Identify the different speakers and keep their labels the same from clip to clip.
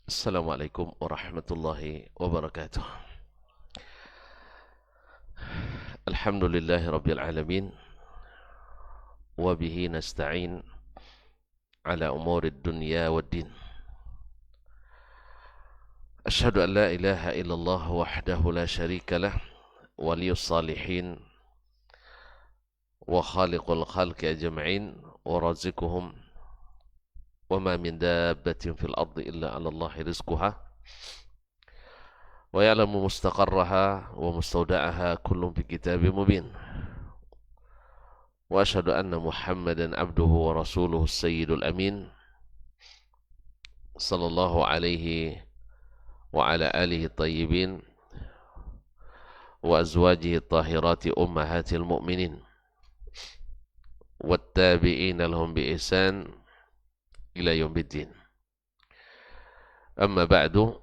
Speaker 1: Assalamualaikum warahmatullahi wabarakatuh. Alhamdulillahi rabbil alamin. Wabihi nasta'in ala umurid dunya waddin. Ashhadu an la ilaha illallah wahdahu la sharika lah, waliyus salihin wa khaliqul khalqi ajma'in wa razikuhum wa ma min dabbatin fil ardi illa 'ala Allahi rizquha wa ya'lamu mustaqarraha wa mustawda'aha kullun fi kitabim mubin. وأشهد أن محمدا عبده ورسوله السيد الأمين صلى الله عليه وعلى آله الطيبين وأزواجه الطاهرات أمهات المؤمنين والتابعين لهم بإحسان إلى يوم الدين. أما بعد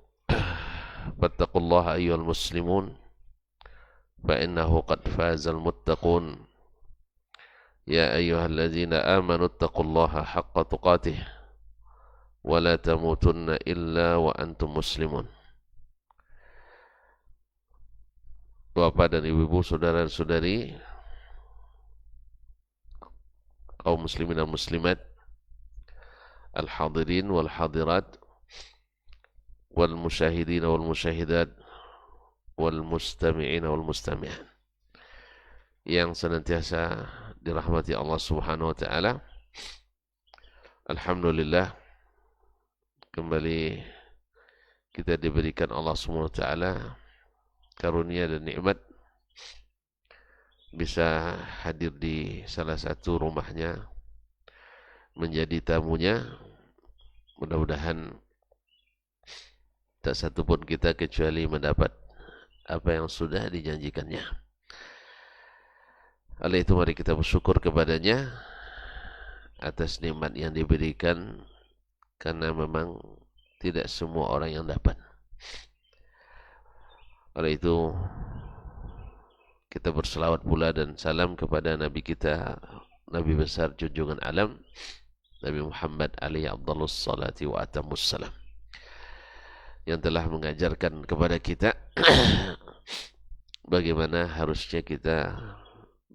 Speaker 1: فاتقوا الله أيها المسلمون فإنه قد فاز المتقون. يا أيها الذين آمنوا اتقوا الله حق تقاته ولا تموتن إلا وأنتم مسلمون. Bapak dan ibu-ibu, saudara-saudari, kaum muslimin dan muslimat, al-hadirin wal hadirat, wal musyahidin wal musyahidat, wal mustami'in wal mustami'an, yang senantiasa dirahmati Allah Subhanahu wa taala. Alhamdulillah, kembali kita diberikan Allah Subhanahu wa taala karunia dan nikmat bisa hadir di salah satu rumahnya menjadi tamunya. Mudah-mudahan tak satu pun kita kecuali mendapat apa yang sudah dijanjikannya. Oleh itu mari kita bersyukur kepadanya atas nikmat yang diberikan, karena memang tidak semua orang yang dapat. Oleh itu kita berselawat pula dan salam kepada Nabi kita, Nabi besar junjungan alam, Nabi Muhammad alaihi afdhalus salati wa atammus salam, yang telah mengajarkan kepada kita bagaimana harusnya kita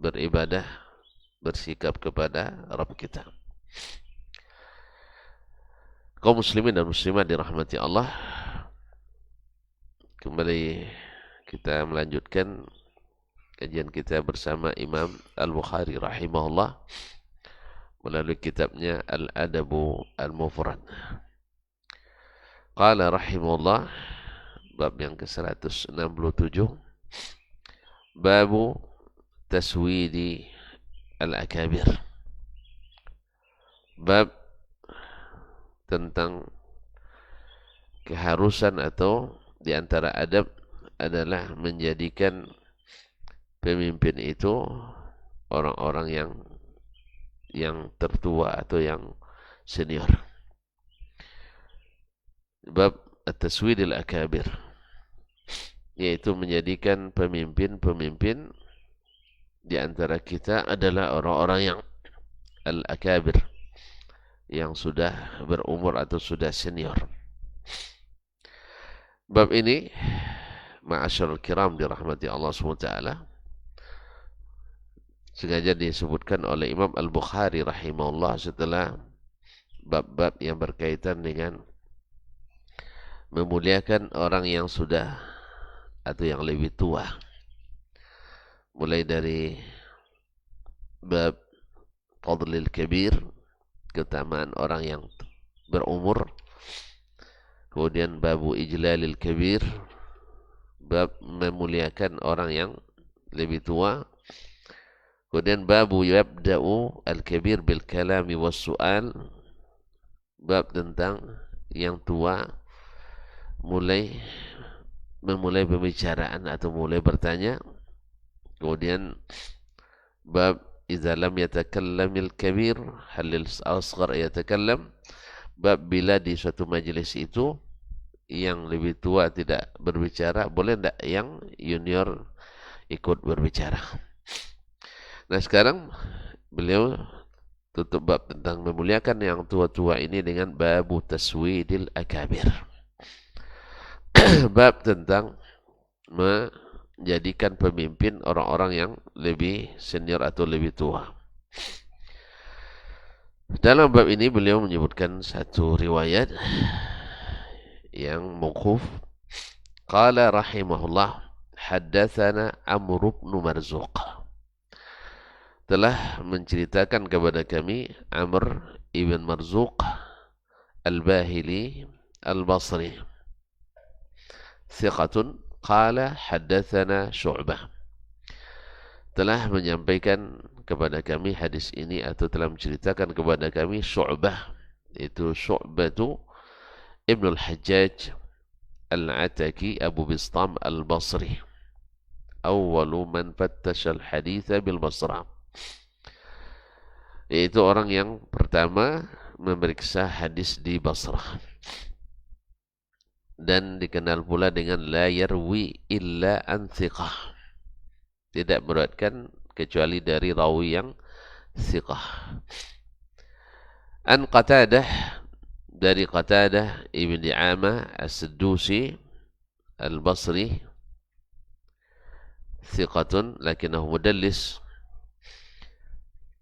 Speaker 1: beribadah, bersikap kepada Rabb kita. Kaum muslimin dan muslimat dirahmati Allah, kembali kita melanjutkan kajian kita bersama Imam Al-Bukhari rahimahullah melalui kitabnya Al-Adabu Al-Mufrad. Qala rahimahullah, bab yang ke-167, babu taswidi al-akabir, bab tentang keharusan atau di antara adab adalah menjadikan pemimpin itu orang-orang yang tertua atau yang senior. Bab at-taswid al-akabir, yaitu menjadikan pemimpin-pemimpin di antara kita adalah orang-orang yang al-akabir, yang sudah berumur atau sudah senior. Bab ini, ma'asyarul kiram dirahmati Allah SWT, sengaja disebutkan oleh Imam Al-Bukhari rahimahullah setelah bab-bab yang berkaitan dengan memuliakan orang yang sudah atau yang lebih tua. Mulai dari bab fadlil kabir, keutamaan orang yang berumur, kemudian babu ijlalil kabir, bab memuliakan orang yang lebih tua, kemudian babu yabda'u al-kabir bil kalami was su'al, bab tentang yang tua memulai pembicaraan atau mulai bertanya. Kemudian bab idza lam yatakallamil kabir halil asghar yatakallam, bab bila di suatu majelis itu yang lebih tua tidak berbicara, boleh tidak yang junior ikut berbicara. Nah, sekarang beliau tutup bab tentang memuliakan yang tua-tua ini dengan babu taswidil akabir, Bab tentang menjadikan pemimpin orang-orang yang lebih senior atau lebih tua. Dalam bab ini beliau menyebutkan satu riwayat yang mauquf. Qala rahimahullah, haddatsana Amr bin Marzuq. Telah menceritakan kepada kami Amr ibn Marzuq Al-Bahili Al-Basri. Thiqatun qala haddatsana Syu'bah. Telah menyampaikan kepada kami hadis ini atau telah menceritakan kepada kami Syu'bah. Itu Syu'batu Ibn al-Hajjaj Al-Ataki Abu Bistam Al-Basri. Awwalu man fattasha al-haditha bil-Basra. Yaitu orang yang pertama memeriksa hadis di Basrah. Dan dikenal pula dengan la yarwi illa an thiqah. Tidak meriwayatkan kecuali dari rawi yang thiqah. An Qatadah, dari Qatadah ibn Di'amah As-Siddusi Al-Basri, thiqatun lakinnahu mudallis.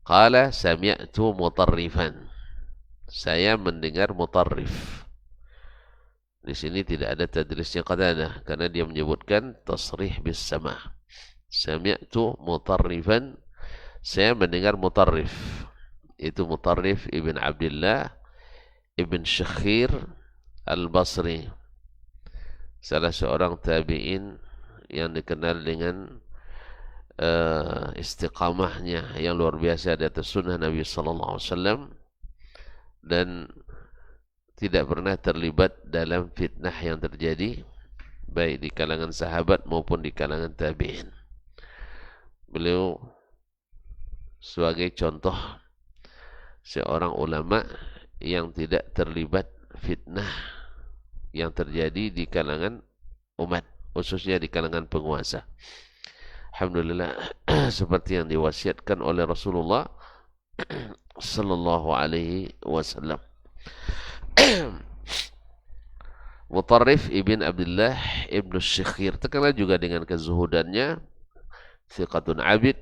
Speaker 1: Qala sami'tu mutarrifan. Saya mendengar mutarrif. Di sini tidak ada tadlisnya Qatadah karena dia menyebutkan tasrih bis sama'. Sami'tu mutarrifan. Saya mendengar mutarrif. Itu Mutarrif ibn Abdullah ibn Syakhir Al-Basri, salah seorang tabi'in yang dikenal dengan istiqamahnya yang luar biasa di atas sunnah Nabi sallallahu alaihi wasallam dan tidak pernah terlibat dalam fitnah yang terjadi baik di kalangan sahabat maupun di kalangan tabi'in. Beliau sebagai contoh seorang ulama yang tidak terlibat fitnah yang terjadi di kalangan umat, khususnya di kalangan penguasa. Alhamdulillah, seperti yang diwasiatkan oleh Rasulullah sallallahu alaihi wasallam. Mutarrif ibn Abdullah ibn Syakhir terkenal juga dengan kezuhudannya. Thiqatun abid.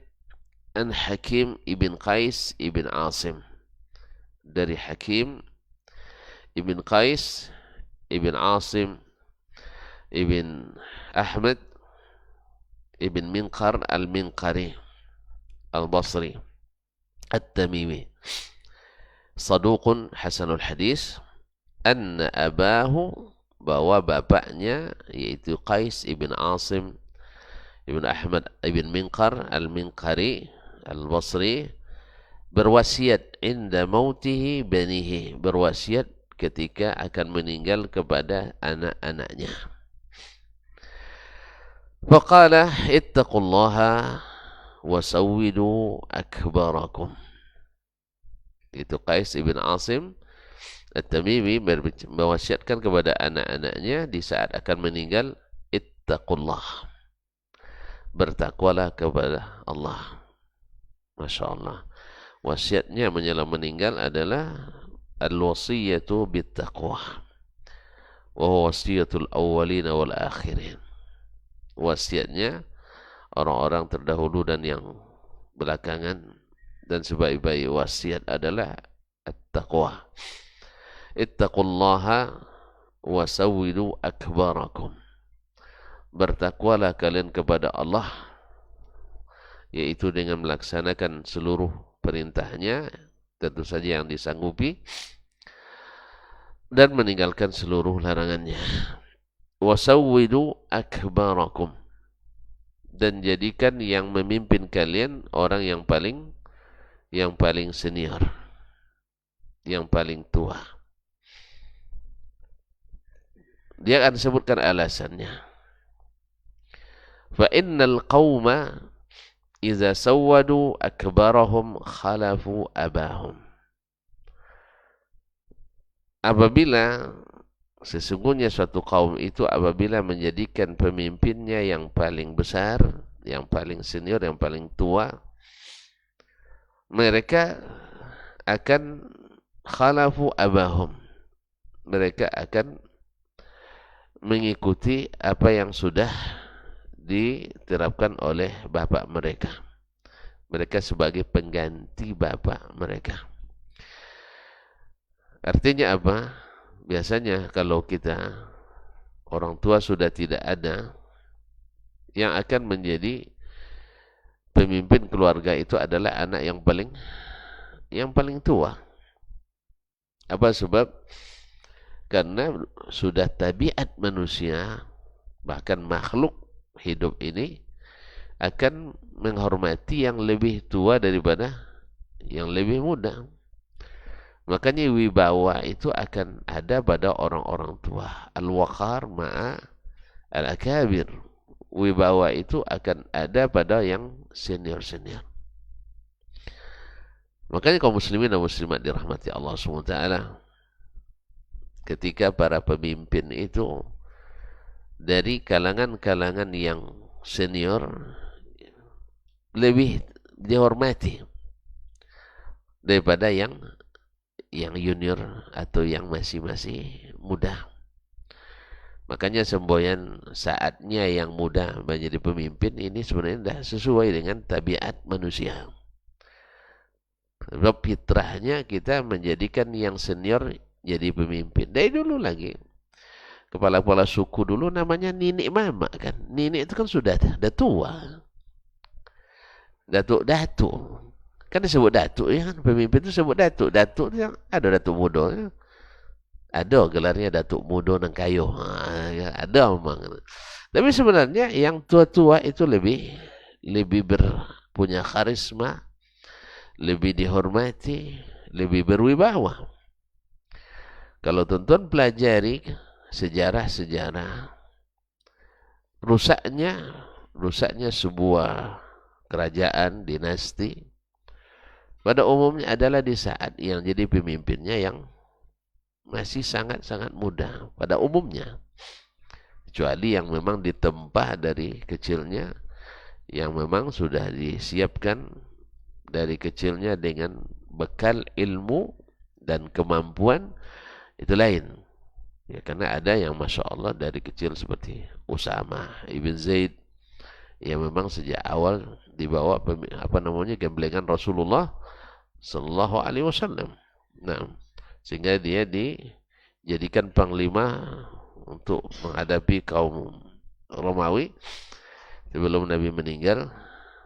Speaker 1: An Hakim ibn Qais ibn Asim. Dari Hakim ibn Qais ibn Asim ibn Ahmad ibn Minqar al-Minqari al-Basri at-Tamimi, saduqun hasanul hadis. Anna abahu, bahwa bapaknya yaitu Qais ibn Asim ibn Ahmad ibn Minqar al-Minqari al-Basri, berwasiat inda mautihi banihi, berwasiat ketika akan meninggal kepada anak-anaknya. Faqala ittaqullaha wasawwidu akbarakum. Itu Qais ibn Asim At-Tamimi mewasiatkan kepada anak-anaknya di saat akan meninggal, ittaqullah, bertakwalah kepada Allah. Masya Allah. Wasiatnya menjelang meninggal adalah al-wasiyatu bittaqwa wa huwa wasiyatul awwalina wal akhirin. Wasiatnya orang-orang terdahulu dan yang belakangan, dan sebaik-baik wasiat adalah at-taqwa. Ittaqullaha wasawwidu akbarakum. Bertakwalah kalian kepada Allah, yaitu dengan melaksanakan seluruh perintahnya, tentu saja yang disanggupi, dan meninggalkan seluruh larangannya. Wasawwidu akbarakum, dan jadikan yang memimpin kalian orang yang paling senior, yang paling tua. Dia akan sebutkan alasannya. Fa innal qauma idza sawwadu akbarahum khalafu abahum. Apabila sesungguhnya suatu kaum itu apabila menjadikan pemimpinnya yang paling besar, yang paling senior, yang paling tua, mereka akan khalafu abahum. Mereka akan mengikuti apa yang sudah diterapkan oleh bapak mereka. Mereka sebagai pengganti bapak mereka. Artinya apa? Biasanya kalau kita orang tua sudah tidak ada, yang akan menjadi pemimpin keluarga itu adalah anak yang paling tua. Apa sebab? Karena sudah tabiat manusia, bahkan makhluk hidup ini akan menghormati yang lebih tua daripada yang lebih muda. Makanya wibawa itu akan ada pada orang-orang tua. Al-waqar ma'a al-akabir. Wibawa itu akan ada pada yang senior-senior. Makanya kaum muslimin dan muslimat dirahmati Allah SWT, ketika para pemimpin itu dari kalangan-kalangan yang senior lebih dihormati daripada yang junior atau yang masih muda. Makanya semboyan saatnya yang muda menjadi pemimpin ini sebenarnya tidak sesuai dengan tabiat manusia. Sebab fitrahnya kita menjadikan yang senior jadi pemimpin. Dari dulu lagi. Kepala-kepala suku dulu namanya Ninik Mama kan. Ninik itu kan sudah tua. Datuk. Kan disebut datuk ya kan. Pemimpin itu sebut datuk. Datuk itu ada datuk muda. Ya. Ada gelarnya datuk muda nang kayu. Ada memang. Tapi sebenarnya yang tua-tua itu lebih punya karisma, lebih dihormati, lebih berwibawa. Kalau tuan-tuan pelajari sejarah-sejarah, rusaknya sebuah kerajaan dinasti pada umumnya adalah di saat yang jadi pemimpinnya yang masih sangat-sangat muda pada umumnya. Kecuali yang memang ditempa dari kecilnya, yang memang sudah disiapkan dari kecilnya dengan bekal ilmu dan kemampuan, itu lain. Ya, karena ada yang Masya Allah dari kecil seperti Usama ibn Zaid, yang memang sejak awal dibawa gemblengan Rasulullah Sallallahu Alaihi Wasallam. Nah, sehingga dia dijadikan panglima untuk menghadapi kaum Romawi sebelum Nabi meninggal.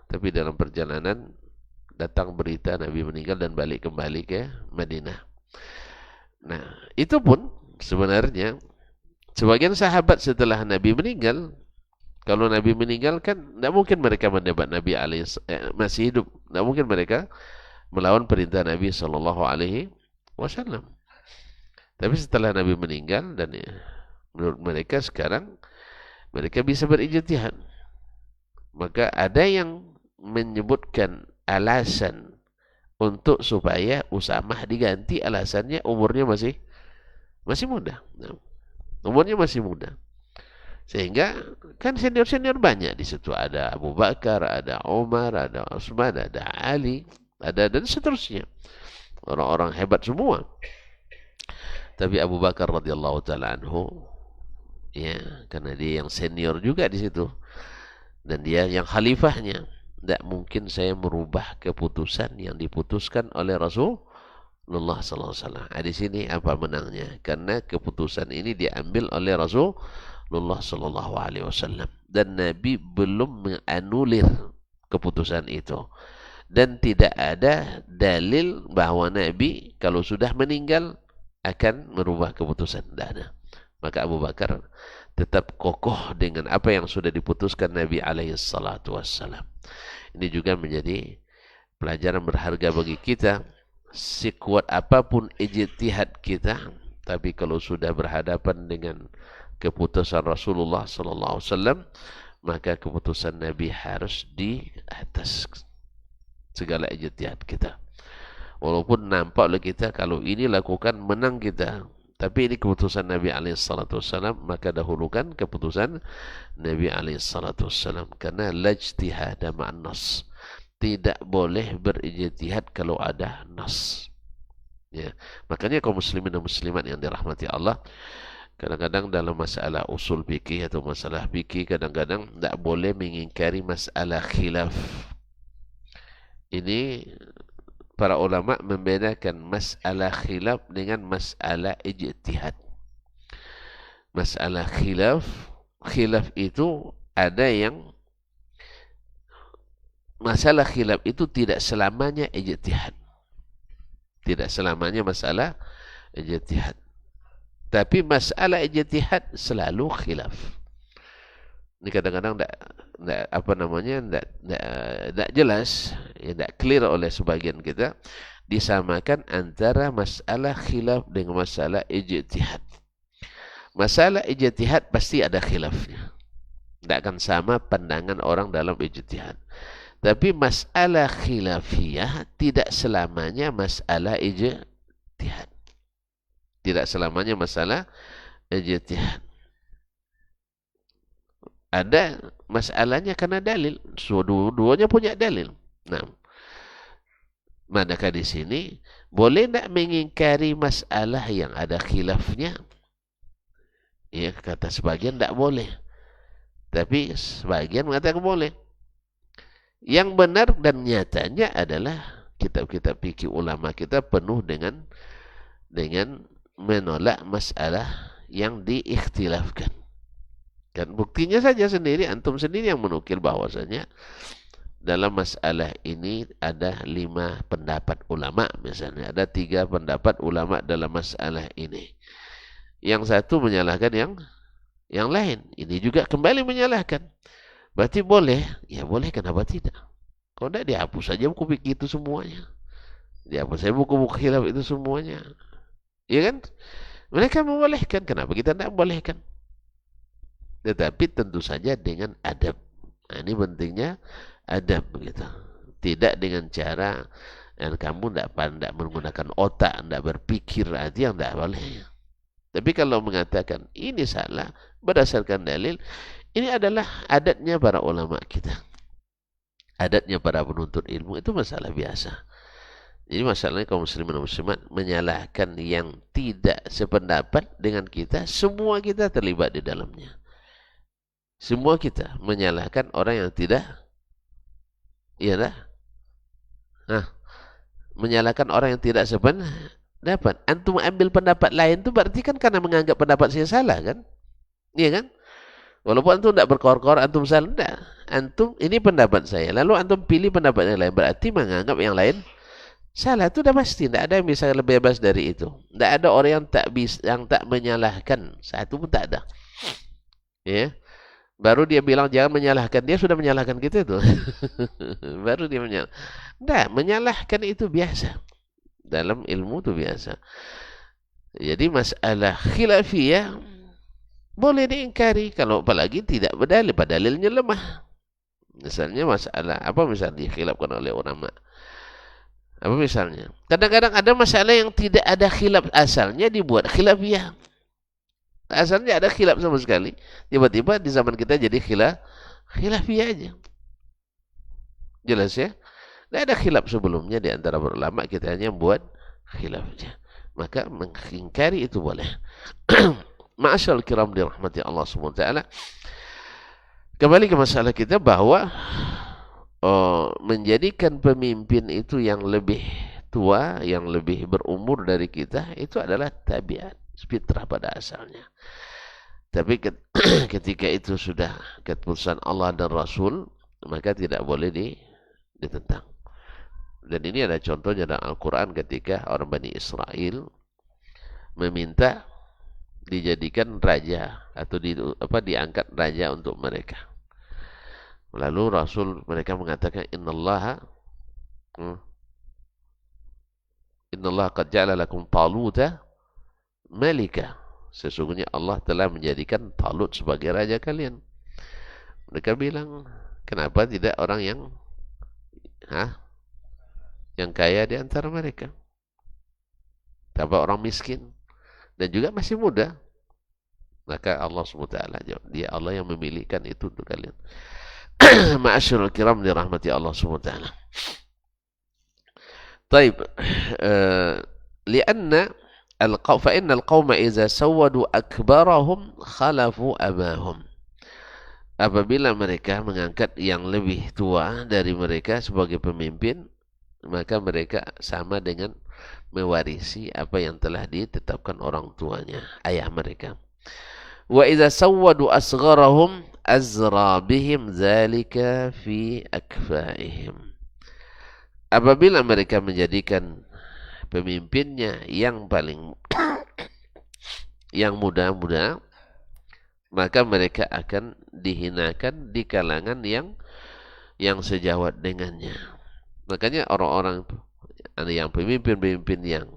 Speaker 1: Tapi dalam perjalanan datang berita Nabi meninggal dan kembali ke Madinah. Nah, itu pun sebenarnya sebagian sahabat setelah Nabi meninggal, kalau Nabi meninggal kan tidak mungkin mereka mendebat Nabi masih hidup, tidak mungkin mereka melawan perintah Nabi Sallallahu Alaihi Wasallam. Tapi setelah Nabi meninggal, dan menurut mereka sekarang mereka bisa berijtihad, maka ada yang menyebutkan alasan untuk supaya Usamah diganti, alasannya umurnya masih muda. Nah, umurnya masih muda. Sehingga kan senior-senior banyak di situ, ada Abu Bakar, ada Umar, ada Utsman, ada Ali, ada dan seterusnya. Orang-orang hebat semua. Tapi Abu Bakar radhiyallahu taala anhu, ya, karena dia yang senior juga di situ dan dia yang khalifahnya, tidak mungkin saya merubah keputusan yang diputuskan oleh Rasulullah sallallahu alaihi wasallam. Di sini apa menangnya? Karena keputusan ini diambil oleh Rasulullah sallallahu alaihi wasallam dan Nabi belum menganulir keputusan itu. Dan tidak ada dalil bahwa Nabi kalau sudah meninggal akan merubah keputusan. Tidak ada. Maka Abu Bakar tetap kokoh dengan apa yang sudah diputuskan Nabi alaihi salatu wassalam. Ini juga menjadi pelajaran berharga bagi kita. Sekuat apapun ijtihad kita, tapi kalau sudah berhadapan dengan keputusan Rasulullah sallallahu alaihi wasallam, maka keputusan Nabi harus di atas segala ijtihad kita. Walaupun nampak oleh kita kalau ini lakukan menang kita, tapi ini keputusan Nabi SAW, maka dahulukan keputusan Nabi SAW. Karena lajtihada ma'an nas, tidak boleh berijtihad kalau ada nas. Ya. Makanya kaum muslimin dan muslimat yang dirahmati Allah, Kadang-kadang dalam masalah usul fikih atau masalah fikih kadang-kadang tidak boleh mengingkari masalah khilaf. Ini para ulama membedakan masalah khilaf dengan masalah ijtihad. Masalah khilaf, khilaf itu ada yang masalah khilaf itu tidak selamanya ijtihad. Tidak selamanya masalah ijtihad. Tapi masalah ijtihad selalu khilaf. Ini kadang-kadang tidak jelas, tidak clear oleh sebagian kita. Disamakan antara masalah khilaf dengan masalah ijtihad. Masalah ijtihad pasti ada khilafnya. Tidak akan sama pandangan orang dalam ijtihad. Tapi masalah khilafiyah tidak selamanya masalah ijtihad. Tidak selamanya masalah ijtihad. Ada masalahnya karena dalil. Dua-duanya punya dalil. Nah, manakah di sini boleh tidak mengingkari masalah yang ada khilafnya? Ya, kata sebagian tidak boleh. Tapi sebagian mengatakan boleh. Yang benar dan nyatanya adalah kitab-kitab fikih ulama kita penuh dengan menolak masalah yang diikhtilafkan. Kan buktinya saja sendiri, antum sendiri yang menukil bahwasanya dalam masalah ini ada 5 pendapat ulama misalnya. Ada 3 pendapat ulama dalam masalah ini. Yang satu menyalahkan yang lain. Ini juga kembali menyalahkan. Berarti boleh? Ya boleh, kenapa tidak? Kalau tidak dihapus saja buku fikih itu semuanya. Dihapus saja buku-buku khilaf itu semuanya. Ya kan? Mereka membolehkan. Kenapa kita tidak membolehkan? Tetapi tentu saja dengan adab. Nah, ini pentingnya adab begitu. Tidak dengan cara yang kamu tidak menggunakan otak, tidak berpikir, itu yang tidak boleh. Tapi kalau mengatakan ini salah berdasarkan dalil, ini adalah adatnya para ulama kita. Adatnya para penuntut ilmu, itu masalah biasa. Jadi masalahnya kaum muslimin dan muslimat menyalahkan yang tidak sependapat dengan kita, semua kita terlibat di dalamnya. Semua kita menyalahkan orang yang tidak, iyalah. Nah, menyalahkan orang yang tidak sependapat. Antum ambil pendapat lain itu berarti kan karena menganggap pendapat saya salah kan? Iya kan? Walaupun antum tidak berkor-kor, antum salah, tidak. Antum, ini pendapat saya. Lalu antum pilih pendapat yang lain, berarti menganggap yang lain salah. Itu sudah pasti. Tidak ada yang bisa lebih bebas dari itu. Tidak ada orang yang tak menyalahkan. Satu pun tak ada. Ya. Baru dia bilang jangan menyalahkan. Dia sudah menyalahkan kita itu. Baru dia menyalahkan. Tidak, menyalahkan itu biasa. Dalam ilmu itu biasa. Jadi masalah khilafiyah boleh diingkari kalau apalagi tidak berdalil, dalilnya lemah. Misalnya masalah apa misalnya dikhilafkan oleh ulama. Apa misalnya? Kadang-kadang ada masalah yang tidak ada khilaf asalnya dibuat khilafiyah. Asalnya ada khilaf sama sekali. Tiba-tiba di zaman kita jadi khilafiyah aja. Jelas ya? Tidak ada khilaf sebelumnya di antara ulama, kita hanya buat khilafnya. Maka mengingkari itu boleh. Ma'asyal kiram dirahmati Allah SWT. Kembali ke masalah kita bahwa menjadikan pemimpin itu yang lebih tua, yang lebih berumur dari kita, itu adalah tabiat, fitrah pada asalnya. Tapi ketika itu sudah keputusan Allah dan Rasul, maka tidak boleh ditentang. Dan ini ada contohnya dalam Al-Quran ketika orang Bani Israel meminta dijadikan raja atau diangkat raja untuk mereka. Lalu Rasul mereka mengatakan innallaha qad ja'ala lakum Taluta malika. Sesungguhnya Allah telah menjadikan Talut sebagai raja kalian. Mereka bilang, kenapa tidak orang yang kaya di antara mereka? Tanpa orang miskin dan juga masih muda. Maka Allah SWT jawab, dia Allah yang memilihkan itu untuk kalian. Ma'asyurul kiram dirahmati Allah SWT. Taib, lianna fa innal qauma idza sawwadu akbarahum khalafu abahum. Apabila mereka mengangkat yang lebih tua dari mereka sebagai pemimpin, maka mereka sama dengan mewarisi apa yang telah ditetapkan orang tuanya, ayah mereka. Wa idza sawwadu asgharahum azra bihim dzalika fi akfaihim. Apabila mereka menjadikan pemimpinnya yang paling yang muda-muda, maka mereka akan dihinakan di kalangan yang sejawat dengannya. Makanya orang-orang yang pemimpin-pemimpin yang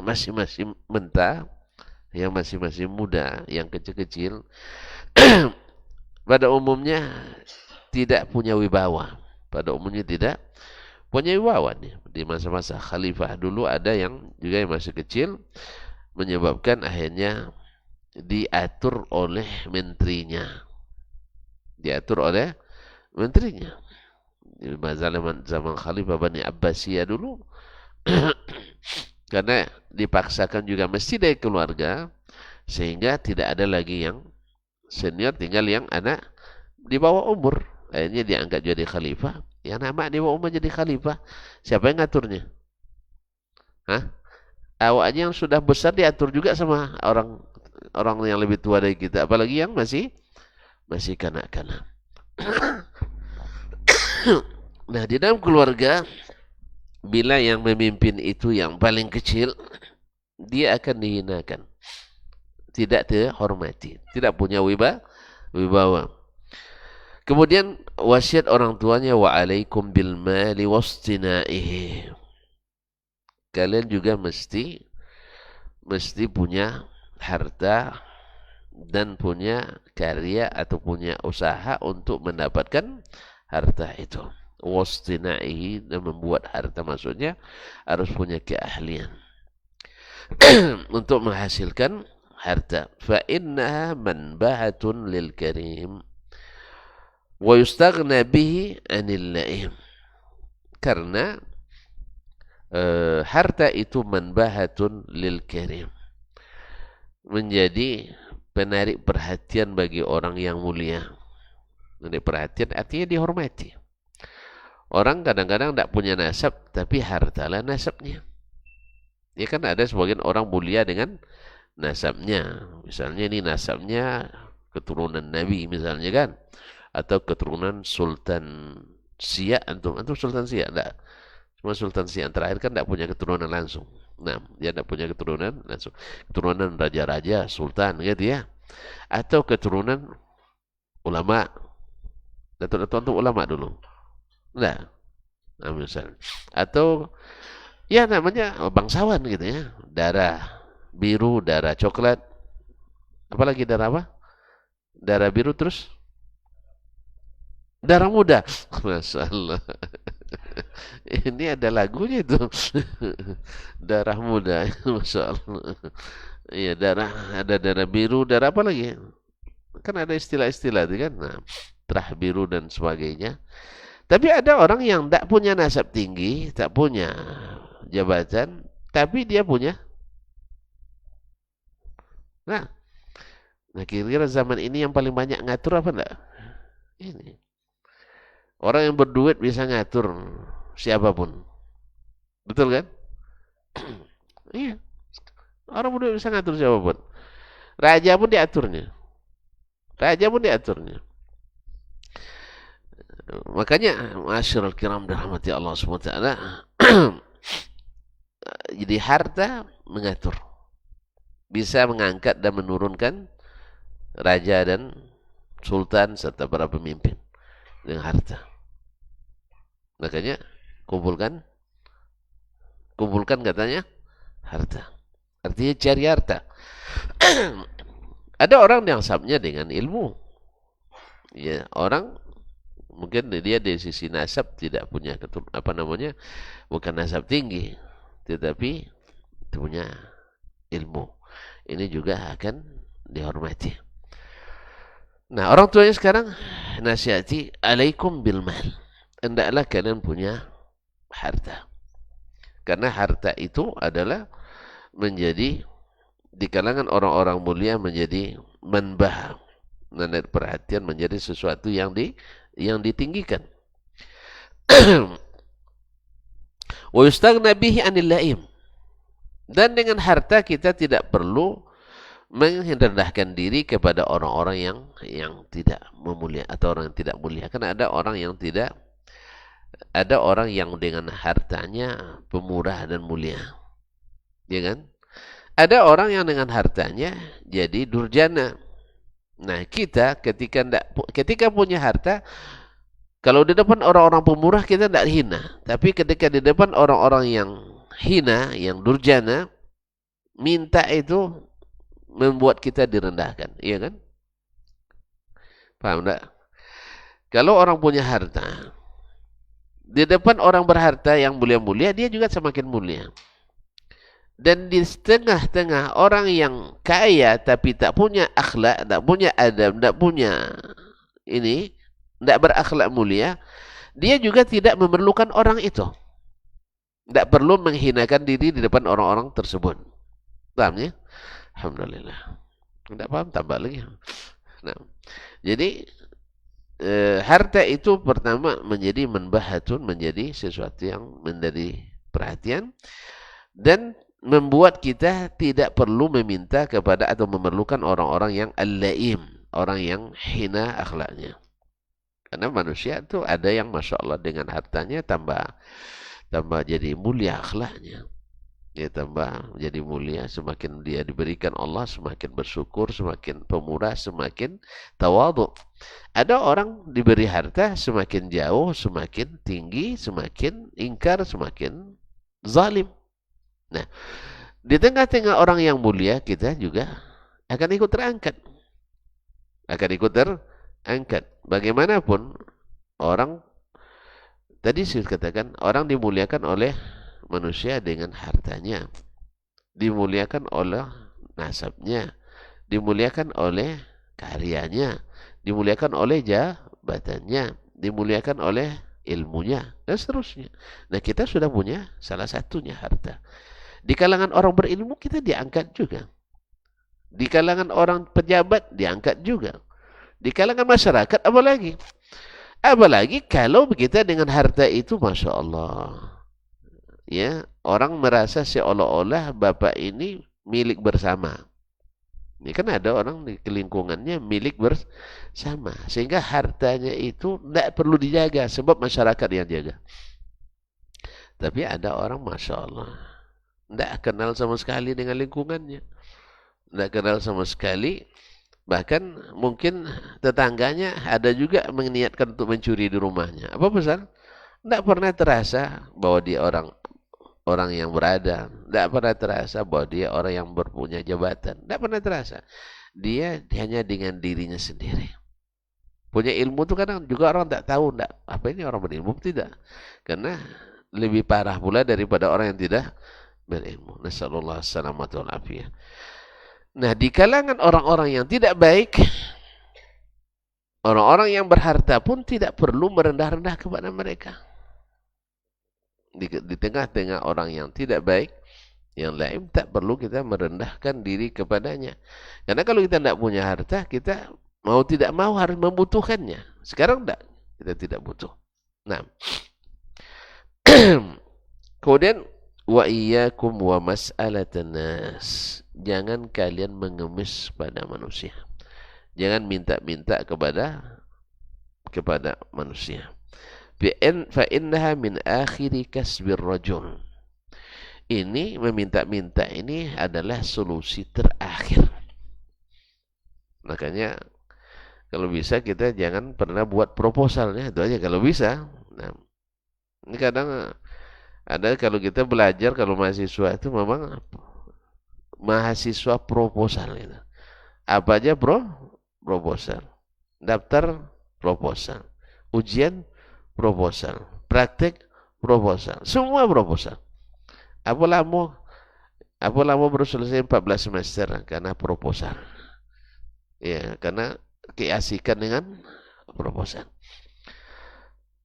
Speaker 1: masih mentah, yang masih muda, yang kecil-kecil, pada umumnya tidak punya wibawa. Pada umumnya tidak punya wibawa nih. Di masa-masa khalifah dulu ada yang juga yang masih kecil, menyebabkan akhirnya diatur oleh menterinya. Diatur oleh menterinya. Di zaman Khalifah Bani Abbasiyah dulu, karena dipaksakan juga mesti dari keluarga, sehingga tidak ada lagi yang senior, tinggal yang anak di bawah umur. Akhirnya diangkat jadi khalifah. Yang nama di bawah umur jadi khalifah, siapa yang ngaturnya? Hah? Awaknya yang sudah besar diatur juga sama orang yang lebih tua dari kita, apalagi yang masih kanak-kanak. Nah, di dalam keluarga, bila yang memimpin itu yang paling kecil, dia akan dihinakan, tidak terhormati, tidak punya wibawa. Kemudian wasiat orang tuanya, wa alaikum bil mali wastinaihi. Kalian juga mesti punya harta dan punya karya atau punya usaha untuk mendapatkan harta itu. Wastinaihi, dan membuat harta, maksudnya harus punya keahlian untuk menghasilkan harta. Fa innaha manbahatun lil karim wa yustaghna bihi anil laim. Karena harta itu manbahatun lil karim, menjadi penarik perhatian bagi orang yang mulia. Menarik perhatian artinya dihormati. Orang kadang-kadang tidak punya nasab, tapi hartalah nasabnya. Ya kan ada sebagian orang mulia dengan nasabnya. Misalnya ini nasabnya keturunan Nabi misalnya kan. Atau keturunan Sultan Siak. Antum Sultan Siak? Tidak. Cuma Sultan Siak terakhir kan tidak punya keturunan langsung. Nah, dia tidak punya keturunan langsung. Keturunan raja-raja, sultan gitu ya. Atau keturunan ulama. Datuk-datuk ulama dulu. Nah, misalnya. Atau ya namanya bangsawan gitu ya. Darah biru, darah coklat. Apalagi darah apa? Darah biru terus darah muda. Masya Allah. Ini ada lagunya itu. Darah muda. Masya Allah. Iya, ada darah biru, darah apa lagi? Kan ada istilah-istilah itu kan. Nah, terah biru dan sebagainya. Tapi ada orang yang tak punya nasab tinggi, tak punya jabatan, tapi dia punya. Nah kira-kira zaman ini yang paling banyak ngatur apa enggak? Ini. Orang yang berduit bisa ngatur siapapun. Betul kan? Iya. Orang berduit bisa ngatur siapapun. Raja pun diaturnya. Makanya masyarul kiram dirahmati Allah SWT, jadi harta mengatur, bisa mengangkat dan menurunkan raja dan sultan serta para pemimpin dengan harta. Makanya kumpulkan katanya harta, artinya cari harta. Ada orang yang sabnya dengan ilmu, ya orang mungkin dia dari sisi nasab tidak punya bukan nasab tinggi, tetapi punya ilmu. Ini juga akan dihormati. Nah, orang tuanya sekarang nasihati, alaikum bil mal. Hendaklah kalian punya harta. Karena harta itu adalah menjadi di kalangan orang-orang mulia menjadi manbah, menarik perhatian, menjadi sesuatu yang ditinggikan. Wa yustaghna bihi 'anil laim. Dan dengan harta kita tidak perlu merendahkan diri kepada orang-orang yang tidak memulia atau orang yang tidak mulia. Karena ada orang yang dengan hartanya pemurah dan mulia, ya kan? Ada orang yang dengan hartanya jadi durjana. Nah, kita ketika punya harta, kalau di depan orang-orang pemurah kita tidak hina, tapi ketika di depan orang-orang yang hina, yang durjana, minta itu membuat kita direndahkan, iya kan? Paham enggak? Kalau orang punya harta, di depan orang berharta yang mulia-mulia, dia juga semakin mulia. Dan di tengah-tengah orang yang kaya tapi tak punya akhlak, tak punya adab, tak punya ini, tak berakhlak mulia, dia juga tidak memerlukan orang itu. Tak perlu menghinakan diri di depan orang-orang tersebut. Paham ya? Alhamdulillah. Tidak paham, tambah lagi. Nah, jadi harta itu pertama menjadi manbahatun, menjadi sesuatu yang menjadi perhatian dan membuat kita tidak perlu meminta kepada atau memerlukan orang-orang yang al-laim, orang yang hina akhlaknya. Karena manusia itu ada yang Masya Allah dengan hartanya tambah jadi mulia akhlaknya. Dia tambah jadi mulia, semakin dia diberikan Allah, semakin bersyukur, semakin pemurah, semakin tawadhu. Ada orang diberi harta, semakin jauh, semakin tinggi, semakin ingkar, semakin zalim. Nah, di tengah-tengah orang yang mulia, kita juga akan ikut terangkat. Akan ikut terangkat. Bagaimanapun, orang, tadi saya katakan, orang dimuliakan oleh manusia dengan hartanya. Dimuliakan oleh nasabnya. Dimuliakan oleh karyanya. Dimuliakan oleh jabatannya. Dimuliakan oleh ilmunya. Dan seterusnya. Nah, kita sudah punya salah satunya harta. Di kalangan orang berilmu kita diangkat juga. Di kalangan orang pejabat diangkat juga. Di kalangan masyarakat apalagi. Apalagi kalau kita dengan harta itu Masya Allah. Ya, orang merasa seolah-olah bapak ini milik bersama. Ini kan ada orang di lingkungannya milik bersama. Sehingga hartanya itu tidak perlu dijaga sebab masyarakat yang jaga. Tapi ada orang Masya Allah tidak kenal sama sekali dengan lingkungannya. Tidak kenal sama sekali. Bahkan mungkin tetangganya ada juga meniatkan untuk mencuri di rumahnya. Apa besar? Tidak pernah terasa bahwa dia orang yang berada. Tidak pernah terasa bahwa dia orang yang berpunya jabatan. Tidak pernah terasa. Dia hanya dengan dirinya sendiri. Punya ilmu itu kadang juga orang tak tahu. Apa ini orang berilmu? Tidak. Karena lebih parah pula daripada orang yang tidak berilmu. Nasallallahu salamatu wal afiyah. Nah, di kalangan orang-orang yang tidak baik, orang-orang yang berharta pun tidak perlu merendah-rendah kepada mereka. Di tengah-tengah orang yang tidak baik, yang lain tak perlu kita merendahkan diri kepadanya. Karena kalau kita tidak punya harta, kita mau tidak mau harus membutuhkannya. Sekarang tidak, kita tidak butuh. Nah, kemudian wa iyyakum wa mas'alatan nas. Jangan kalian mengemis pada manusia. Jangan minta-minta kepada manusia. Fa innaha min akhiri kasbir rajul. Ini meminta-minta ini adalah solusi terakhir. Makanya kalau bisa kita jangan pernah buat proposalnya, itu aja kalau bisa. Nah, ini kadang ada kalau kita belajar, kalau mahasiswa itu memang mahasiswa proposal itu. Apa aja proposal. Daftar proposal. Ujian proposal. Praktek proposal. Semua proposal. Apalah mau baru selesai 14 semester karena proposal. Ya, karena keasikan dengan proposal.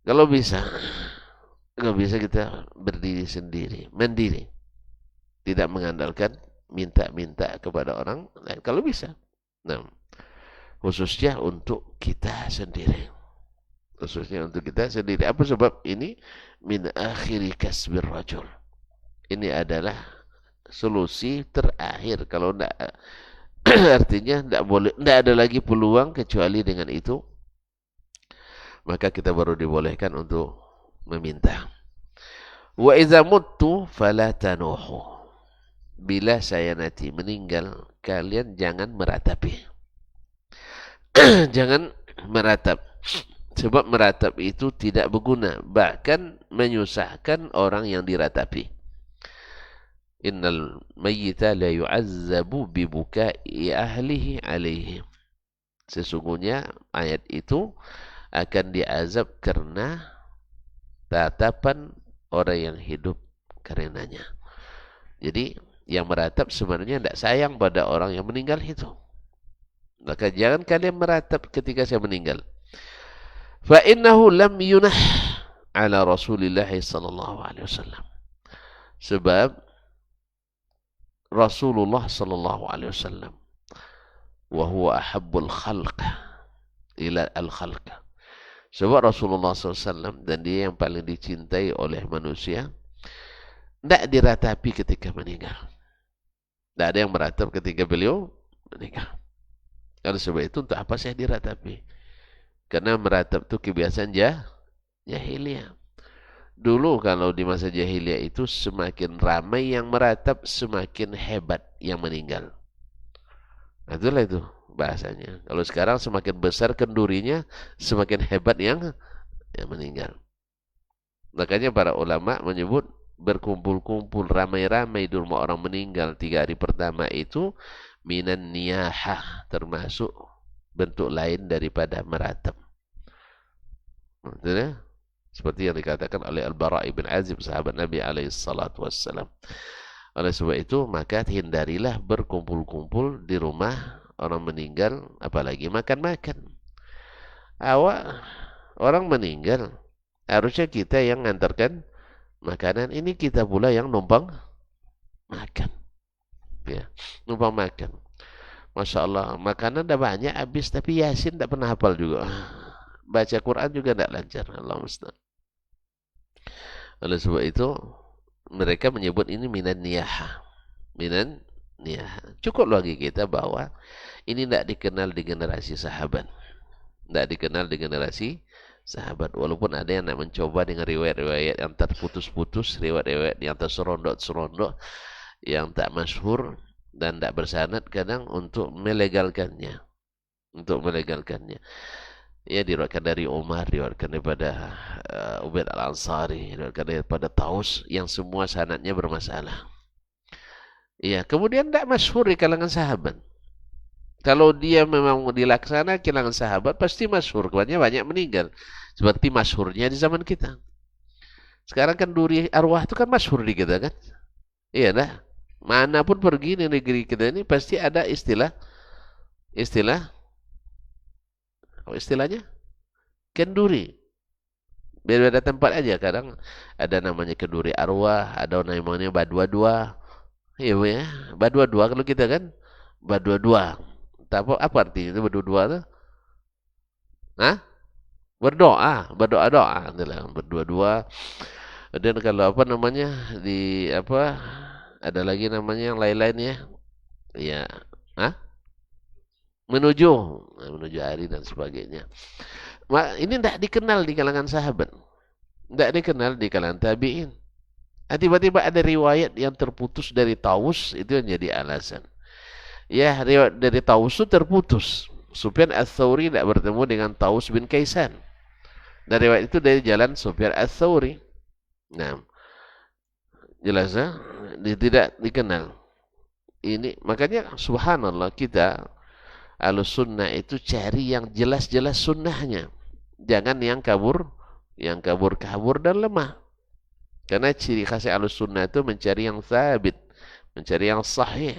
Speaker 1: Kalau bisa kita berdiri sendiri, mandiri. Tidak mengandalkan minta-minta kepada orang lain kalau bisa. Nah, khususnya untuk kita sendiri. Khususnya untuk kita sendiri. Apa sebab ini? Min akhiri kasbir rajul. Ini adalah solusi terakhir. Kalau tidak, artinya tidak boleh, tidak ada lagi peluang kecuali dengan itu. Maka kita baru dibolehkan untuk meminta. Wa iza muttu fala tanuhu. Bila saya nanti meninggal, kalian jangan meratapi. Jangan meratap. Sebab meratap itu tidak berguna, bahkan menyusahkan orang yang diratapi. Innal mayyita la yu'azzabu bibukai ahlihi alaihi. Sesungguhnya ayat itu akan diazab karena tatapan orang yang hidup karenanya. Jadi yang meratap sebenarnya tidak sayang pada orang yang meninggal itu. Maka jangan kalian meratap ketika saya meninggal. Fa innahu lam yunah ala Rasulillah sallallahu alaihi wasallam. Sebab Rasulullah sallallahu alaihi wasallam wa huwa ahabbul khalq ila al-khalq. Sebab Rasulullah SAW dan dia yang paling dicintai oleh manusia, tidak diratapi ketika meninggal. Tidak ada yang meratap ketika beliau meninggal. Karena sebab itu untuk apa saya diratapi? Karena meratap itu kebiasaan jahiliyah. Dulu kalau di masa jahiliyah itu semakin ramai yang meratap, semakin hebat yang meninggal. Nah, itulah itu bahasanya. Kalau sekarang semakin besar kendurinya, semakin hebat yang meninggal. Makanya para ulama menyebut berkumpul-kumpul ramai-ramai di rumah orang meninggal 3 hari pertama itu minan niyahah, termasuk bentuk lain daripada meratap. Maksudnya, seperti yang dikatakan oleh Al-Bara' ibn Azib, sahabat Nabi SAW. Oleh sebab itu, maka hindarilah berkumpul-kumpul di rumah orang meninggal, apalagi makan-makan. Orang meninggal, harusnya kita yang ngantarkan makanan, ini kita pula yang numpang makan. Ya, numpang makan. Masya Allah, makanan dah banyak habis, tapi Yasin tak pernah hafal juga. Baca Quran juga tak lancar. Allah musta'an. Oleh sebab itu, mereka menyebut ini minan niyahah. Minan niyahah. Cukup lagi kita bahwa ini tidak dikenal di generasi sahabat. Tidak dikenal di generasi sahabat. Walaupun ada yang nak mencoba dengan riwayat-riwayat yang terputus-putus, riwayat-riwayat yang terserondok-serondok, yang tak masyhur dan tak bersanad kadang untuk melegalkannya. Untuk melegalkannya. Ya, diriwayatkan dari Umar, diriwayatkan daripada Ubaid al-Ansari, diriwayatkan daripada Taus, yang semua sanadnya bermasalah. Ya, kemudian tidak masyhur di kalangan sahabat. Kalau dia memang dilaksana kalangan sahabat, pasti masyhur. Kebanyakan banyak meninggal. Seperti masyhurnya di zaman kita. Sekarang kan duri arwah itu kan masyhur di kita kan. Iya dah. Manapun pergi di negeri kita ini pasti ada istilahnya kenduri. Beda-beda tempat aja. Kadang ada namanya kenduri arwah, ada namanya badua-dua. Iya ya, badua-dua kalau kita kan badua-dua. Apa artinya itu badua-dua tuh? Hah? Berdoa-doa, berdua-dua. Dan kalau apa namanya di apa ada lagi namanya yang lain-lain ya. Ya, hah? Menuju hari dan sebagainya. Ini tidak dikenal di kalangan sahabat, tidak dikenal di kalangan tabi'in. Tiba-tiba ada riwayat yang terputus dari Taus, itu yang jadi alasan. Ya, riwayat dari Taus itu terputus. Sufyan ats-Tsauri tidak bertemu dengan Taus bin Kaisan. Dan riwayat itu dari jalan Sufyan ats-Tsauri. Nah, jelasnya tidak dikenal. Ini makanya subhanallah kita Ahlussunnah itu cari yang jelas-jelas sunnahnya. Jangan yang kabur dan lemah. Karena ciri khas Ahlussunnah itu mencari yang sabit, mencari yang sahih,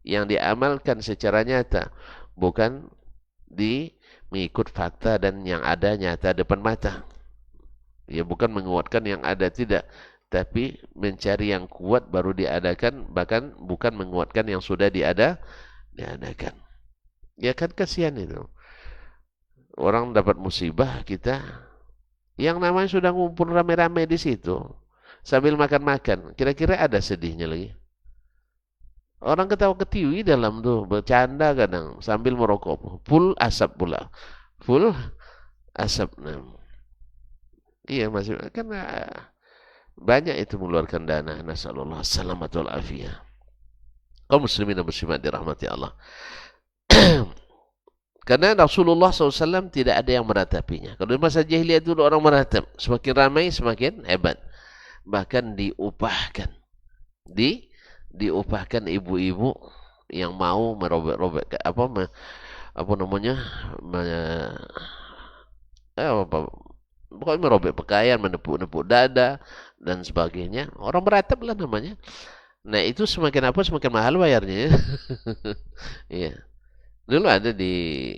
Speaker 1: yang diamalkan secara nyata, bukan mengikut fakta dan yang ada nyata depan mata. Ya, bukan menguatkan yang ada, tidak, tapi mencari yang kuat baru diadakan, bahkan bukan menguatkan yang sudah diadakan. Ya kan kasihan itu. Orang dapat musibah, kita yang namanya sudah ngumpul rame-rame di situ sambil makan-makan, kira-kira ada sedihnya lagi? Orang ketawa ketiwi dalam tuh, bercanda kadang sambil merokok, full asap pula, full asap. Nah, iya masih kan banyak itu mengeluarkan dana. Nasallallahu salamatul afiyah. Kaum muslimin dan muslimat dirahmati Allah. Karena Rasulullah SAW tidak ada yang meratapinya. Kalau di masa jahiliyah dulu orang meratap, semakin ramai semakin hebat. Bahkan diupahkan, diupahkan ibu-ibu yang mau merobek-robek apa namanya, pokoknya merobek pakaian, menepuk-nepuk dada dan sebagainya. Orang meratap lah namanya. Nah itu semakin apa semakin mahal bayarnya. Iya. Dulu ada di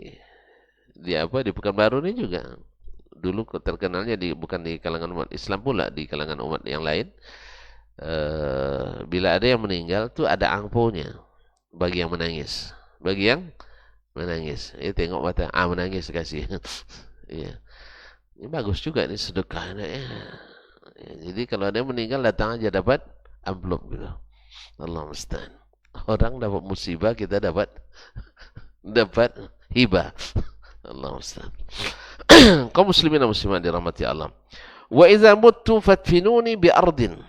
Speaker 1: apa di Pekanbaru ini juga. Dulu terkenalnya bukan di kalangan umat Islam pula, di kalangan umat yang lain. Bila ada yang meninggal tuh ada angponya bagi yang menangis. Bagi yang menangis. Tengok mata, menangis kasih. Iya. Ini bagus juga nih sedekah ya. Jadi kalau ada yang meninggal datang aja dapat amplop gitu. Allah musta'an. Orang dapat musibah, kita dapat hibah. Allah musta'an. Kaum muslimin dan muslimat dirahmati Allah. Wa idza muttu fatfinuni bi ardin.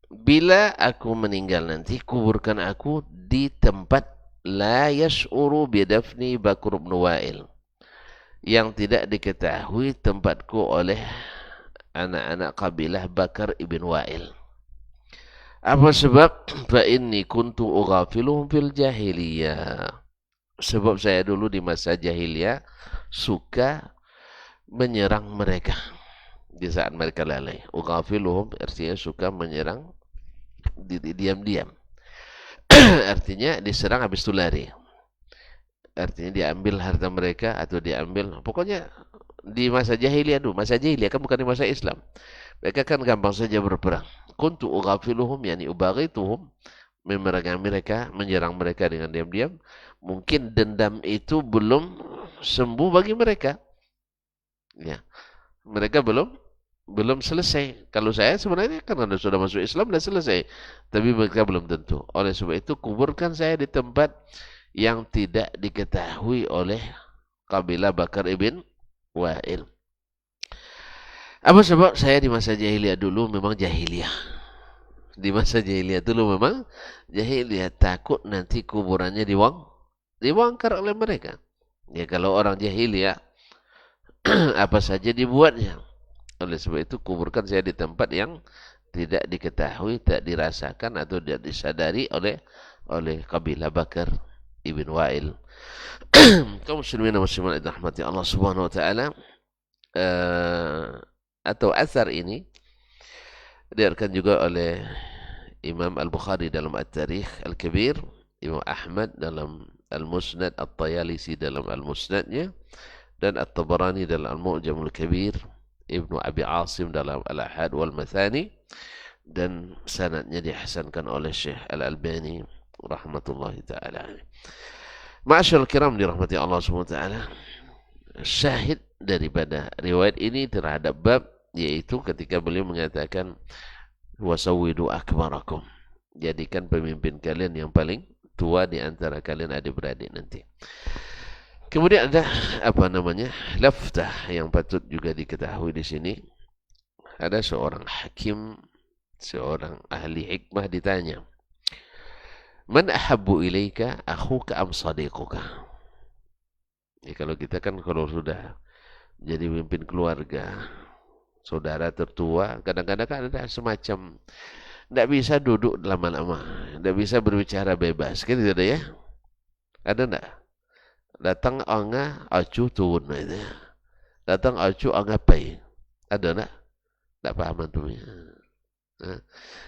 Speaker 1: Bila aku meninggal nanti, kuburkan aku di tempat la yash'uru bidafni Bakr bin Wa'il, yang tidak diketahui tempatku oleh anak-anak kabilah Bakar ibn Wa'il. Apa sebab? Fa inni kuntu ughafiluhum fil jahiliyah. Sebab saya dulu di masa jahiliyah suka menyerang mereka di saat mereka lalai. Ughafiluhum artinya suka menyerang diam-diam. Artinya diserang habis itu lari. Artinya diambil harta mereka atau diambil, pokoknya di masa jahiliyah dulu. Masa jahiliyah kan bukan di masa Islam. Mereka kan gampang saja berperang. Kuntu ughafiluhum yani ubaghituhum, memerangi mereka, menyerang mereka dengan diam-diam. Mungkin dendam itu belum sembuh bagi mereka. Ya. Mereka belum selesai. Kalau saya sebenarnya kan sudah masuk Islam dan selesai. Tapi mereka belum tentu. Oleh sebab itu kuburkan saya di tempat yang tidak diketahui oleh kabilah Bakar ibn Wa'il. Apa sebab? Saya di masa jahiliyah dulu memang jahiliyah. Di masa jahiliyah dulu memang jahiliyah. Takut nanti kuburannya dibongkar oleh mereka. Ya kalau orang jahiliyah apa saja dibuatnya. Oleh sebab itu kuburkan saya di tempat yang tidak diketahui, tidak dirasakan atau tidak disadari oleh kabilah Bakar ibn Wa'il. Kaum muslimin dan muslimat rahmati Allah Subhanahu wa taala, atau asar ini diriwayatkan juga oleh Imam Al-Bukhari dalam At-Tarikh Al-Kabir, Imam Ahmad dalam Al-Musnad, At-Tayalisi dalam Al-Musnadnya, dan At-Tabarani dalam Al-Mu'jam Al-Kabir, Ibnu Abi Asim dalam Al-Ahad wal-Mathani, dan sanadnya dihasankan oleh Syekh Al-Albani rahmatullahi ta'ala. Ma'asyarul kiram dirahmati Allah SWT. Syahid daripada riwayat ini terhadap bab, yaitu ketika beliau mengatakan wasawwidu akbarakum, jadikan pemimpin kalian yang paling tua di antara kalian adik-beradik nanti. Kemudian ada apa namanya, laftah yang patut juga diketahui di sini. Ada seorang hakim, seorang ahli hikmah ditanya, man ahabbu ilaika akhuka am sadiquka? Ya, kalau kita kan kalau sudah jadi pemimpin keluarga, saudara tertua, kadang-kadang kan ada semacam tidak bisa duduk lama-lama, tidak bisa berbicara bebas, kan gitu ya? Ada enggak? Datang anga acu turun itu. Datang acu anga pai. Ada enggak? Tak paham antum ya.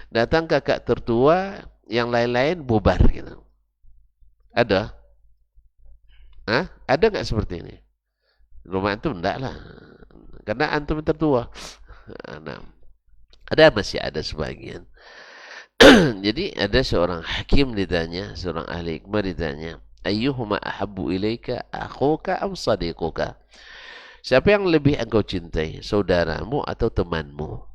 Speaker 1: Datang kakak tertua, yang lain-lain bubar gitu. Ada? Ada enggak seperti ini? Rumah antum enggak lah. Karena antum tertua. Nah, Masih ada sebagian. Jadi ada seorang hakim ditanya, seorang ahli hikmah ditanya, ayyuhuma ahabbu ilaika akhuka am sadiquka? Siapa yang lebih engkau cintai, saudaramu atau temanmu?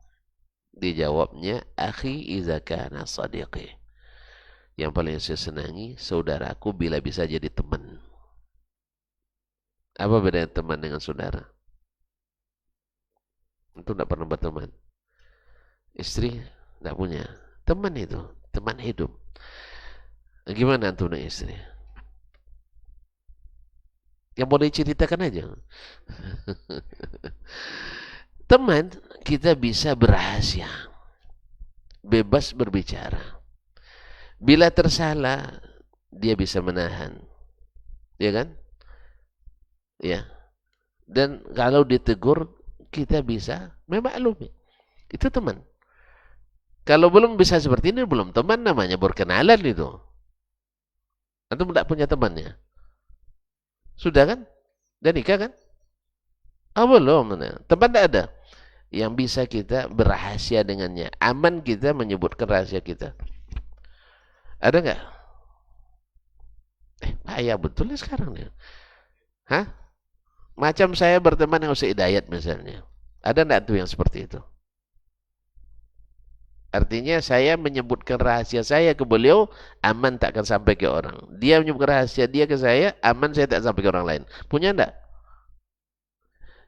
Speaker 1: Dijawabnya, akhi idza kana sadiqi. Yang paling saya senangi saudaraku bila bisa jadi teman. Apa bedanya teman dengan saudara? Itu tidak pernah berteman. Istri tidak punya. Teman itu, teman hidup. Gimana antum dengan istri? Yang boleh ceritakan aja. Teman, kita bisa berrahasia. Bebas berbicara. Bila tersalah, dia bisa menahan. Ya kan? Ya. Dan kalau ditegur, kita bisa memaklumi. Itu teman. Kalau belum bisa seperti ini, belum teman namanya, berkenalan itu. Antum tidak punya temannya. Sudah kan? Dan nikah kan? Belum. Teman tidak ada. Yang bisa kita berrahasia dengannya. Aman kita menyebutkan rahasia kita. Ada nggak? Bahaya betul ya sekarang nih. Hah? Macam saya berteman dengan Ustaz Hidayat misalnya. Ada nggak tuh yang seperti itu? Artinya saya menyebutkan rahasia saya ke beliau, aman tak akan sampai ke orang. Dia menyebutkan rahasia dia ke saya, aman saya tak sampai ke orang lain. Punya enggak?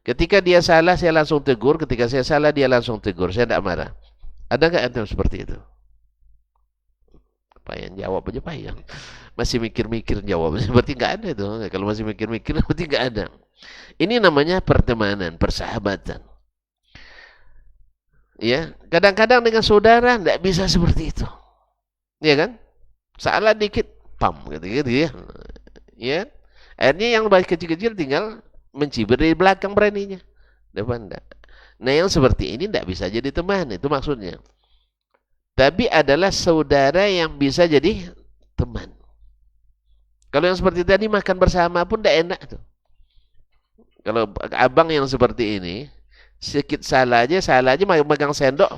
Speaker 1: Ketika dia salah, saya langsung tegur. Ketika saya salah, dia langsung tegur. Saya tidak marah. Ada nggak antum seperti itu? Payah jawab aja payah. Masih mikir-mikir jawab. Berarti nggak ada itu. Kalau masih mikir-mikir, berarti nggak ada. Ini namanya pertemanan, persahabatan. Ya, kadang-kadang dengan saudara tidak bisa seperti itu. Ya kan? Salah dikit, pam gitu ya. Ya. Akhirnya yang baik kecil-kecil tinggal mencibir di belakang beraninya. Depan enggak. Nah, yang seperti ini tidak bisa jadi teman, itu maksudnya. Tapi adalah saudara yang bisa jadi teman. Kalau yang seperti tadi makan bersama pun tidak enak tuh. Kalau abang yang seperti ini, sedikit salah aja megang sendok.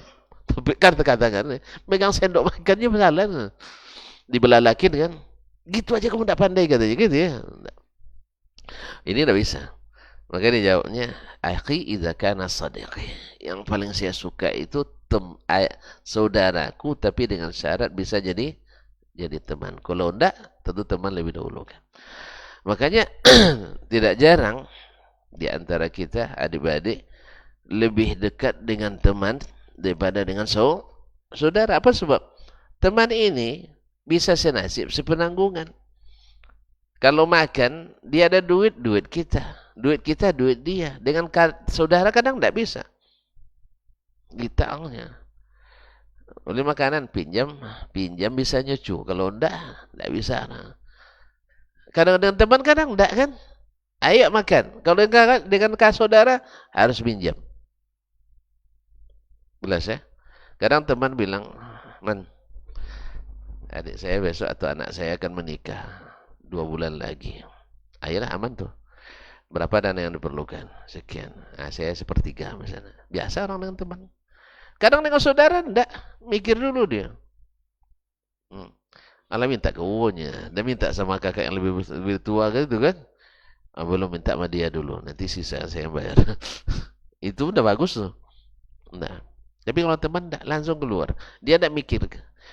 Speaker 1: Katakan, megang sendok makannya salah. Dibelalakin kan. Gitu aja kamu tidak pandai katanya gitu ya. Ini tidak bisa. Maka dijawabnya, akhi idza kana sadiqi. Yang paling saya suka itu saudaraku, tapi dengan syarat bisa jadi teman. Kalau enggak, tentu teman lebih dahulu kan. Makanya tidak jarang di antara kita adik-adik lebih dekat dengan teman daripada dengan saudara. Apa sebab? Teman ini bisa senasib sepenanggungan. Kalau makan, dia ada duit kita. Duit kita, duit dia. Dengan saudara kadang tidak bisa. Ditaangnya. Oleh makanan, pinjam bisa nyucu. Kalau tidak bisa. Kadang dengan teman, kadang tidak kan. Ayo makan. Kalau dengan saudara, harus pinjam. Jelas ya? Kadang teman bilang, Man, adik saya besok atau anak saya akan menikah 2 bulan lagi. Ayolah aman tuh. Berapa dana yang diperlukan? Sekian. Nah, saya sepertiga misalnya. Biasa orang dengan teman. Kadang dengan saudara enggak. Mikir dulu dia. Alah minta ke uwonya. Dia minta sama kakak yang lebih tua gitu kan. Belum minta sama dia dulu. Nanti sisa saya bayar. Itu udah bagus tuh. Nah. Tapi kalau teman enggak, langsung keluar. Dia enggak mikir.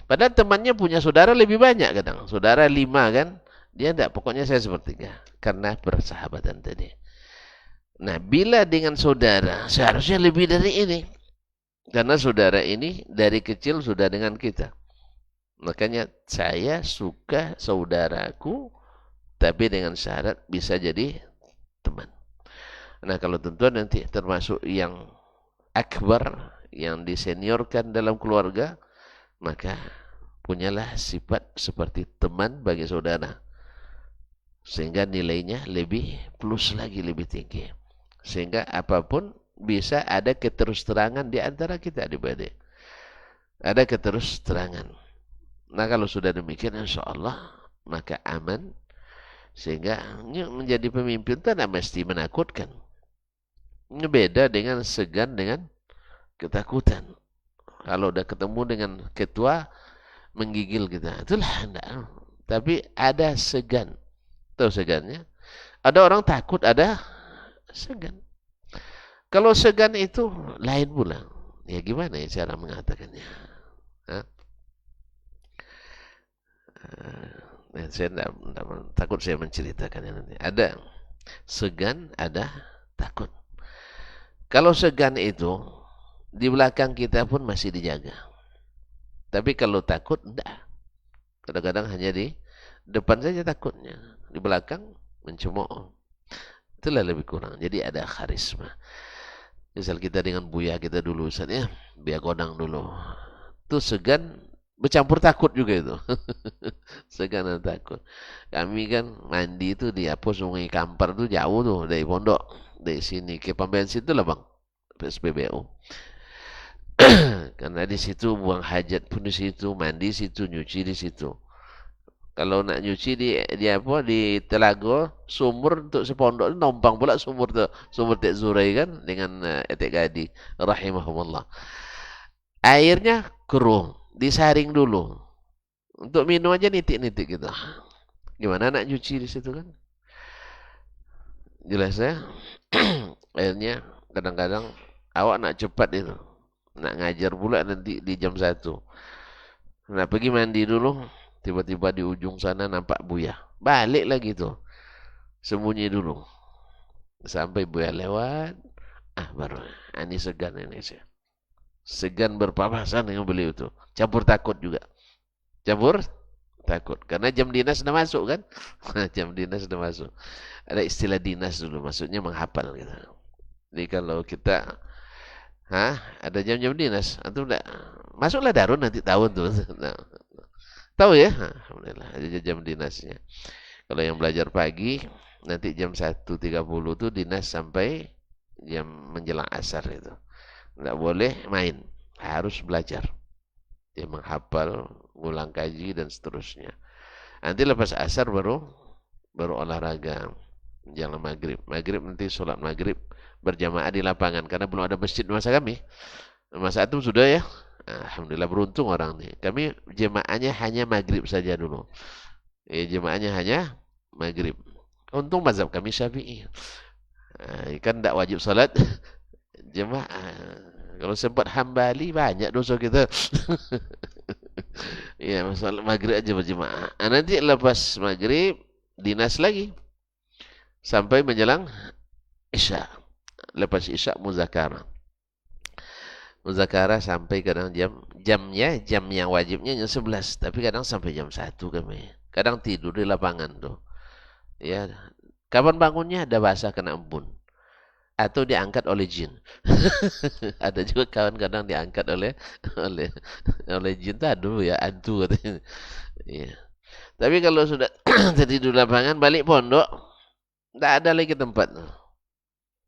Speaker 1: Padahal temannya punya saudara lebih banyak kadang. Saudara 5 kan. Dia enggak, pokoknya saya sepertiga. Karena persahabatan tadi. Nah, bila dengan saudara, seharusnya lebih dari ini. Karena saudara ini dari kecil sudah dengan kita. Makanya saya suka saudaraku, tapi dengan syarat bisa jadi teman. Nah, kalau tentuan nanti termasuk yang akbar, yang diseniorkan dalam keluarga, maka punyalah sifat seperti teman bagi saudara. Sehingga nilainya lebih plus lagi, lebih tinggi. Sehingga apapun bisa ada keterus-terangan di antara kita adik-adik. Ada keterus-terangan. Nah, kalau sudah demikian, insya Allah maka aman. Sehingga menjadi pemimpin itu tidak mesti menakutkan. Ini beda dengan segan dengan ketakutan. Kalau udah ketemu dengan ketua menggigil kita, itulah enggak. Tapi ada segan. Tahu segannya? Ada orang takut, ada segan. Kalau segan itu lain pula. Ya gimana ya cara mengatakannya? Hah? Saya enggak, takut saya menceritakannya nanti. Ada segan, ada takut. Kalau segan itu di belakang kita pun masih dijaga. Tapi kalau takut enggak. Kadang-kadang hanya di depan saja takutnya. Di belakang mencemooh. Itulah lebih kurang. Jadi ada karisma. Misal kita dengan Buya kita dulu, Ustaz ya, Buya Godang dulu. Itu segan bercampur takut juga itu. Segan dan takut. Kami kan mandi itu di apa Sungai Kampar tuh jauh tuh dari pondok. Dari sini ke pom bensin itu lah bang. PSBBU. Karena di situ buang hajat pun di situ, mandi di situ, nyuci di situ. Kalau nak nyuci di apa di telaga sumur untuk sepondok nombang pula sumur tu sumur Tek Zurai kan dengan Tek Gadi rahimahumullah. Airnya keruh, disaring dulu. Untuk minum aja nitik-nitik gitu. Gimana nak nyuci di situ kan? Jelas ya? Akhirnya kadang-kadang awak nak cepat itu. Nak ngajar pula nanti di jam 1. Nah pergi mandi dulu. Tiba-tiba di ujung sana nampak Buya. Balik lagi tuh. Sembunyi dulu. Sampai Buya lewat. Baru. Ini segan ini sih. Segan berpapasan dengan beliau itu. Campur takut juga. Campur takut. Karena jam dinas sudah masuk kan. Jam dinas sudah masuk. Ada istilah dinas dulu. Maksudnya menghafal gitu. Jadi kalau kita ada jam-jam dinas. Antum enggak masuklah Darun nanti tahun tuh. Nah, tahu ya? Alhamdulillah ada jam dinasnya. Kalau yang belajar pagi nanti jam 1.30 tuh dinas sampai jam menjelang asar itu. Enggak boleh main, harus belajar. Dia menghafal, ngulang kaji dan seterusnya. Nanti lepas asar baru olahraga. Jangan maghrib. Maghrib nanti sholat maghrib berjamaah di lapangan karena belum ada masjid di masa kami. Masa itu sudah ya. Alhamdulillah beruntung orang nih. Kami jemaahnya hanya maghrib saja dulu. Jemaahnya hanya maghrib. Untung mazhab kami Syafi'i. Kan tidak wajib salat jemaah. Kalau sempat Hambali banyak dosa kita. Ya masalah maghrib aja berjemaah. Nanti lepas maghrib dinas lagi sampai menjelang isya. Lepas isya muzakarah. Muzakarah sampai kadang jam yang wajibnya jam 11, tapi kadang sampai jam 1 kami. Kadang tidur di lapangan tuh. Ya, kapan bangunnya ada basah kena embun atau diangkat oleh jin. Ada juga kawan kadang diangkat oleh jin tuh aduh ya hantu katanya. Ya. Tapi kalau sudah tidur di lapangan balik pondok enggak ada lagi tempat.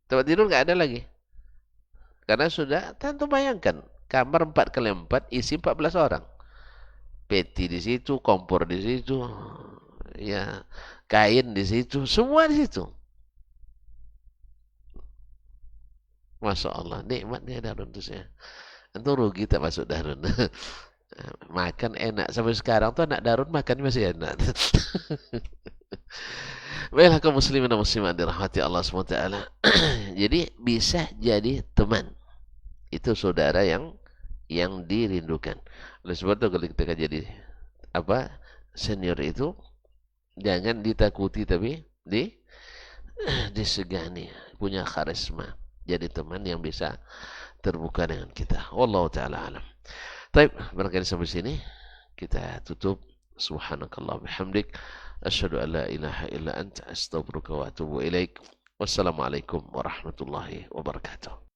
Speaker 1: Tempat tidur enggak ada lagi. Karena sudah, tentu bayangkan, kamar 4x4 isi 14 orang. Peti di situ, kompor di situ, ya, kain di situ, semua di situ. Masya Allah, nikmatnya Darun itu saya. Tentu rugi tak masuk Darun. Makan enak sampai sekarang tuh anak Darun makan masih enak. Baiklah kaum muslimin dan muslimat dirahmati Allah SWT. Jadi bisa jadi teman. Itu saudara yang dirindukan. Oleh sebab itu kalau kita jadi senior itu jangan ditakuti tapi disegani, punya karisma. Jadi teman yang bisa terbuka dengan kita. Wallahu taala alam. Baik, barangkali sampai sini kita tutup. Subhanakallah bihamdik asyhadu an la ilaha illa anta astaghfiruka wa atubu ilaik. Wassalamualaikum warahmatullahi wabarakatuh.